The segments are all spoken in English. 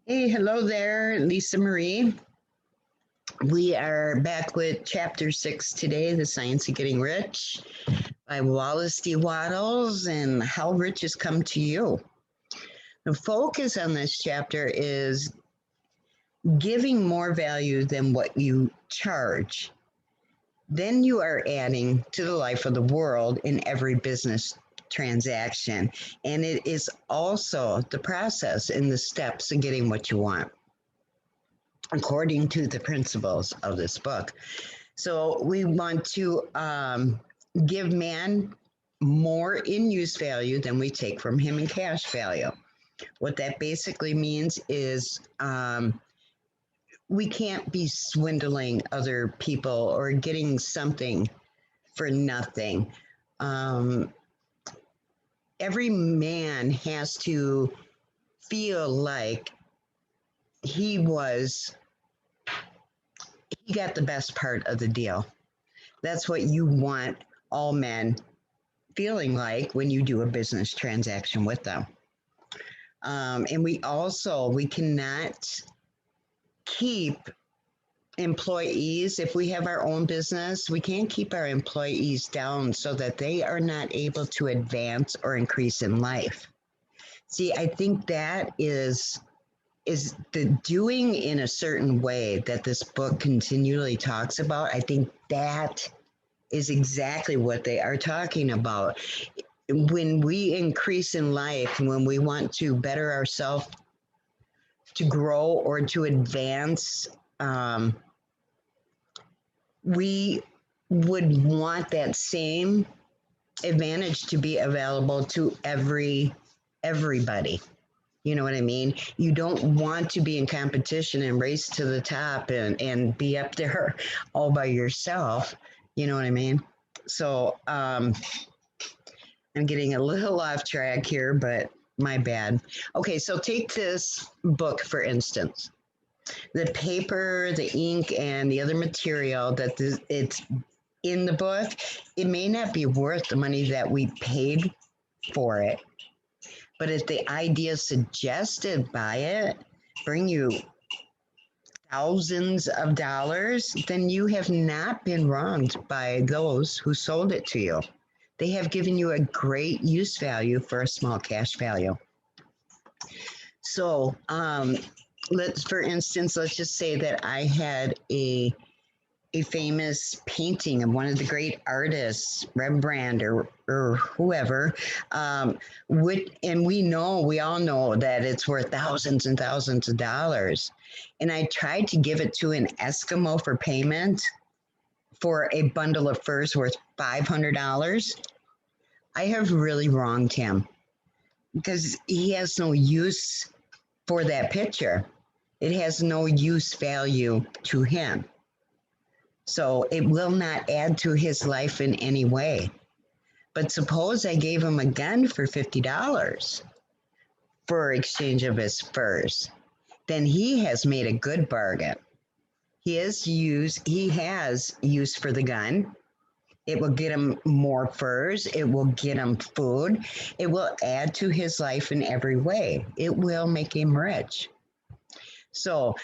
Hey, hello there, LisaMarie. We are back with chapter 6 today, The Science of Getting Rich by Wallace D. Wattles and How Riches Come to You. The focus on this chapter is giving more value than what you charge. Then you are adding to the life of the world in every business transaction. And it is also the process and the steps of getting what you want, according to the principles of this book. So we want to give man more in use value than we take from him in cash value. What that basically means is we can't be swindling other people or getting something for nothing. Every man has to feel like he got the best part of the deal. That's what you want all men feeling like when you do a business transaction with them. And we cannot keep employees, if we have our own business, we can't keep our employees down so that they are not able to advance or increase in life. See, I think that is the doing in a certain way that this book continually talks about. I think that is exactly what they are talking about. When we increase in life, when we want to better ourselves, to grow or to advance, we would want that same advantage to be available to everybody. You know what I mean? You don't want to be in competition and race to the top and be up there all by yourself. You know what I mean? So I'm getting a little off track here, but my bad. Okay, so take this book, for instance. The paper, the ink, and the other material that it's in the book, it may not be worth the money that we paid for it. But if the ideas suggested by it bring you thousands of dollars, then you have not been wronged by those who sold it to you. They have given you a great use value for a small cash value. So let's just say that I had a famous painting of one of the great artists, Rembrandt or whoever, and we all know that it's worth thousands and thousands of dollars. And I tried to give it to an Eskimo for payment for a bundle of furs worth $500. I have really wronged him because he has no use for that picture. It has no use value to him. So it will not add to his life in any way. But suppose I gave him a gun for $50 for exchange of his furs, then he has made a good bargain. He has use for the gun. It will get him more furs. It will get him food. It will add to his life in every way. It will make him rich. So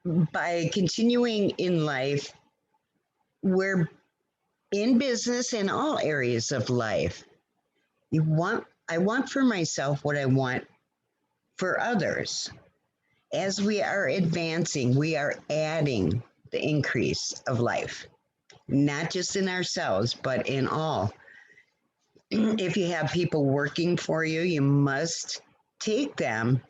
by continuing in life, we're in business in all areas of life. I want for myself what I want for others. As we are advancing, we are adding the increase of life, not just in ourselves, but in all. If you have people working for you, you must take them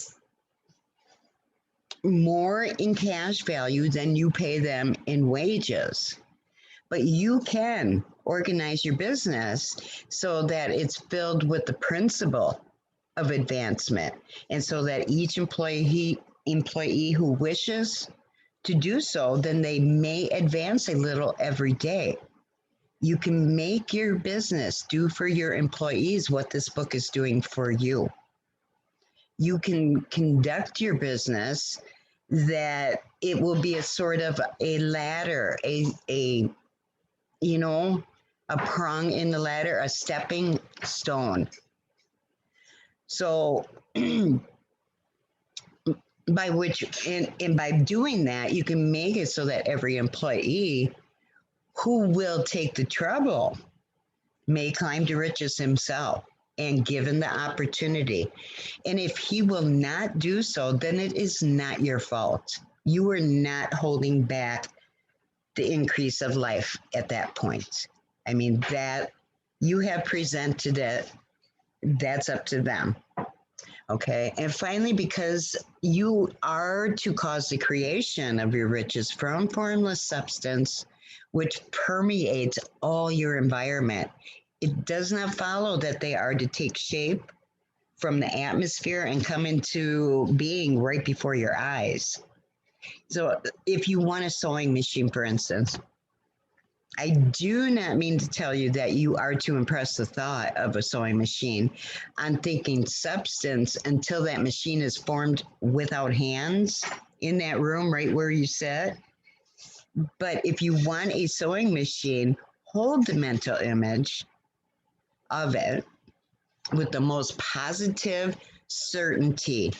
more in cash value than you pay them in wages. But you can organize your business so that it's filled with the principle of advancement, and so that each employee who wishes to do so, then they may advance a little every day. You can make your business do for your employees what this book is doing for you. You can conduct your business that it will be a sort of a ladder, a prong in the ladder, a stepping stone. So by which, and by doing that, you can make it so that every employee who will take the trouble may climb to riches himself and given the opportunity. And if he will not do so, then it is not your fault. You are not holding back the increase of life at that point. I mean, that you have presented it, that's up to them. Okay. And finally, because you are to cause the creation of your riches from formless substance, which permeates all your environment, it does not follow that they are to take shape from the atmosphere and come into being right before your eyes. So, if you want a sewing machine, for instance, I do not mean to tell you that you are to impress the thought of a sewing machine on thinking substance until that machine is formed without hands in that room right where you sit. But if you want a sewing machine, hold the mental image of it with the most positive certainty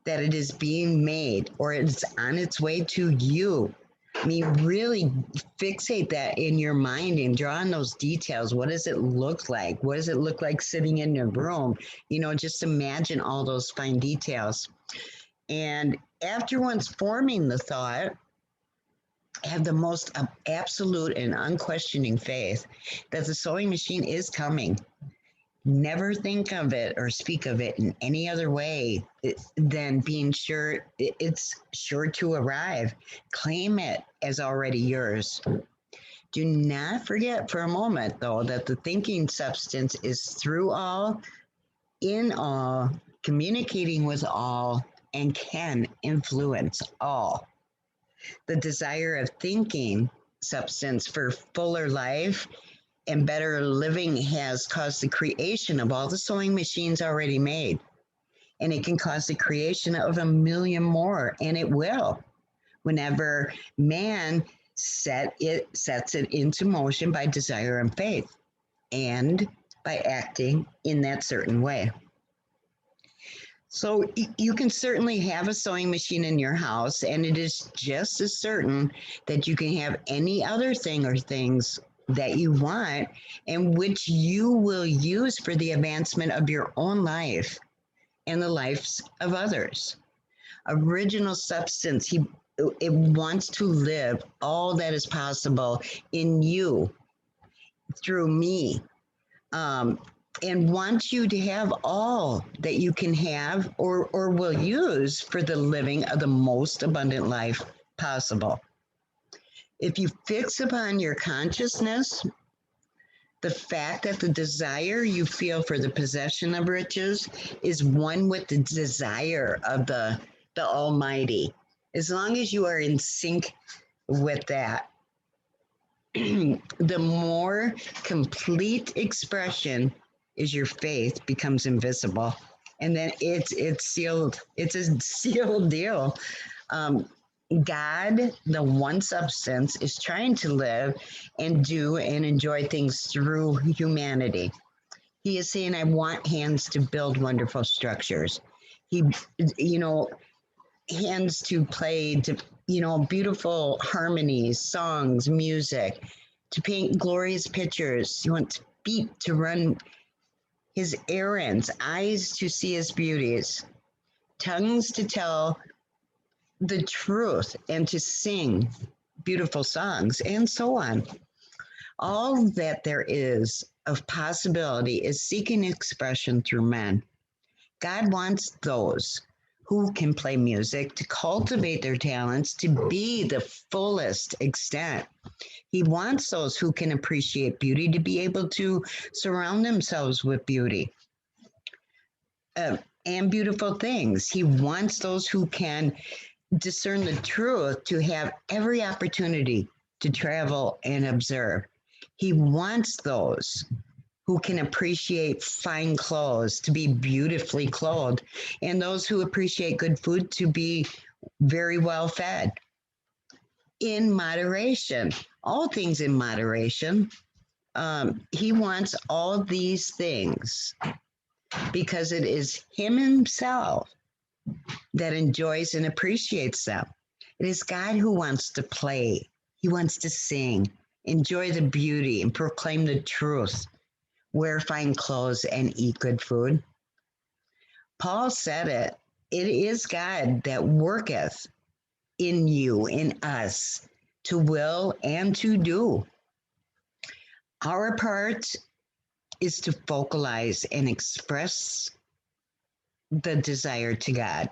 that it is being made or it's on its way to you. I mean, really fixate that in your mind and draw on those details. What does it look like? What does it look like sitting in your room? You know, just imagine all those fine details. And after once forming the thought, have the most absolute and unquestioning faith that the sewing machine is coming. Never think of it or speak of it in any other way than being sure it's sure to arrive. Claim it as already yours. Do not forget for a moment, though, that the thinking substance is through all, in all, communicating with all, and can influence all. The desire of thinking substance for fuller life and better living has caused the creation of all the sewing machines already made. And it can cause the creation of a million more, and it will whenever man sets it into motion by desire and faith and by acting in that certain way. So you can certainly have a sewing machine in your house, and it is just as certain that you can have any other thing or things that you want and which you will use for the advancement of your own life and the lives of others. Original substance, it wants to live all that is possible in you through me. And wants you to have all that you can have or will use for the living of the most abundant life possible. If you fix upon your consciousness the fact that the desire you feel for the possession of riches is one with the desire of the Almighty, as long as you are in sync with that, the more complete expression is your faith becomes invisible, and then it's sealed. It's a sealed deal. God, the one substance, is trying to live and do and enjoy things through humanity. He is saying, I want hands to build wonderful structures. He, you know, hands to play, to, beautiful harmonies, songs, music, to paint glorious pictures. He wants feet to run his errands, eyes to see his beauties, tongues to tell the truth and to sing beautiful songs, and so on. All that there is of possibility is seeking expression through men. God wants those who can play music to cultivate their talents to be the fullest extent. He wants those who can appreciate beauty to be able to surround themselves with beauty and beautiful things. He wants those who can discern the truth to have every opportunity to travel and observe. He wants those who can appreciate fine clothes to be beautifully clothed, and those who appreciate good food to be very well fed. In moderation, all things in moderation. He wants all these things because it is him himself that enjoys and appreciates them. It is God who wants to play. He wants to sing, enjoy the beauty, and proclaim the truth, wear fine clothes, and eat good food. Paul said it. It is God that worketh in you, in us, to will and to do. Our part is to vocalize and express the desire to God.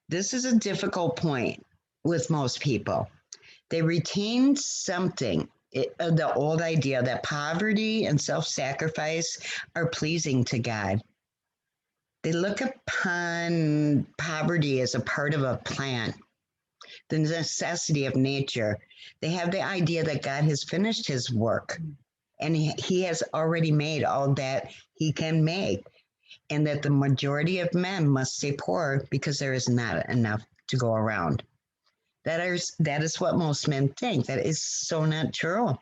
This is a difficult point with most people. They retain something, the old idea that poverty and self sacrifice are pleasing to God. They look upon poverty as a part of a plan, the necessity of nature. They have the idea that God has finished his work and he has already made all that he can make, and that the majority of men must stay poor because there is not enough to go around. That is what most men think. That is so not true.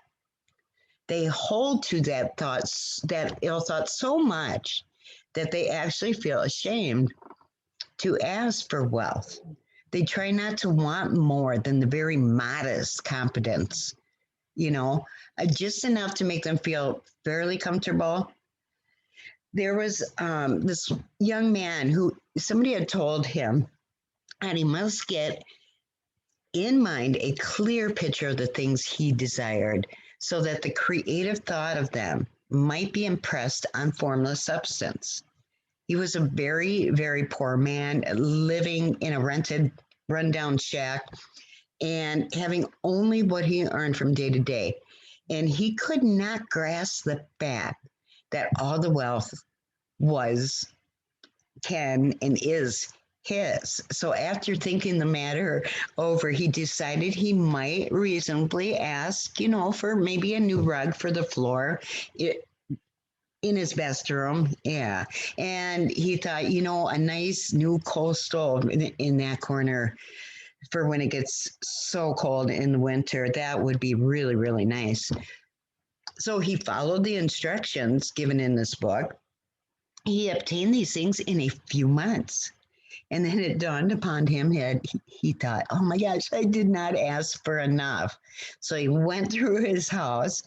They hold to that ill thought so much that they actually feel ashamed to ask for wealth. They try not to want more than the very modest competence, just enough to make them feel fairly comfortable. There was this young man who somebody had told him that he must get in mind a clear picture of the things he desired so that the creative thought of them might be impressed on formless substance. He was a very, very poor man living in a rented, rundown shack and having only what he earned from day to day. And he could not grasp the fact that all the wealth can, and is his. So after thinking the matter over, he decided he might reasonably ask, for maybe a new rug for the floor in his bedroom. Yeah. And he thought, a nice new coal stove in that corner for when it gets so cold in the winter, that would be really, really nice. So he followed the instructions given in this book. He obtained these things in a few months. And then it dawned upon him that he thought, oh my gosh, I did not ask for enough. So he went through his house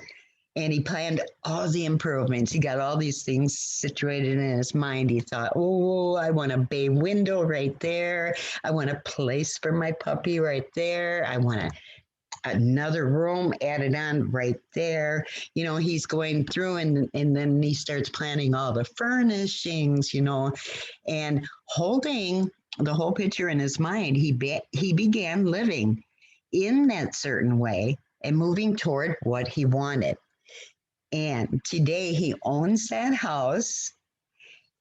and he planned all the improvements. He got all these things situated in his mind. He thought, oh, I want a bay window right there. I want a place for my puppy right there. I want another room added on right there. He's going through and then he starts planning all the furnishings, and holding the whole picture in his mind, he began living in that certain way and moving toward what he wanted. And today he owns that house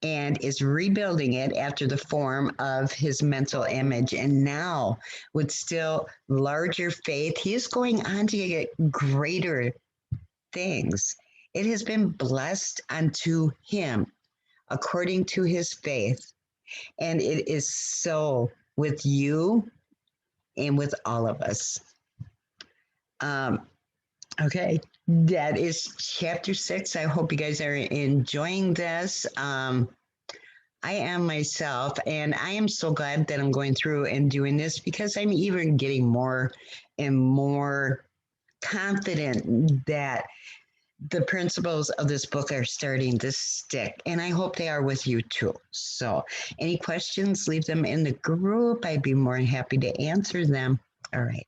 and is rebuilding it after the form of his mental image. And now, with still larger faith, he is going on to get greater things. It has been blessed unto him according to his faith. And it is so with you and with all of us. Okay, that is chapter 6. I hope you guys are enjoying this. I am myself, and I am so glad that I'm going through and doing this because I'm even getting more and more confident that the principles of this book are starting to stick, and I hope they are with you too. So any questions, leave them in the group. I'd be more than happy to answer them. All right.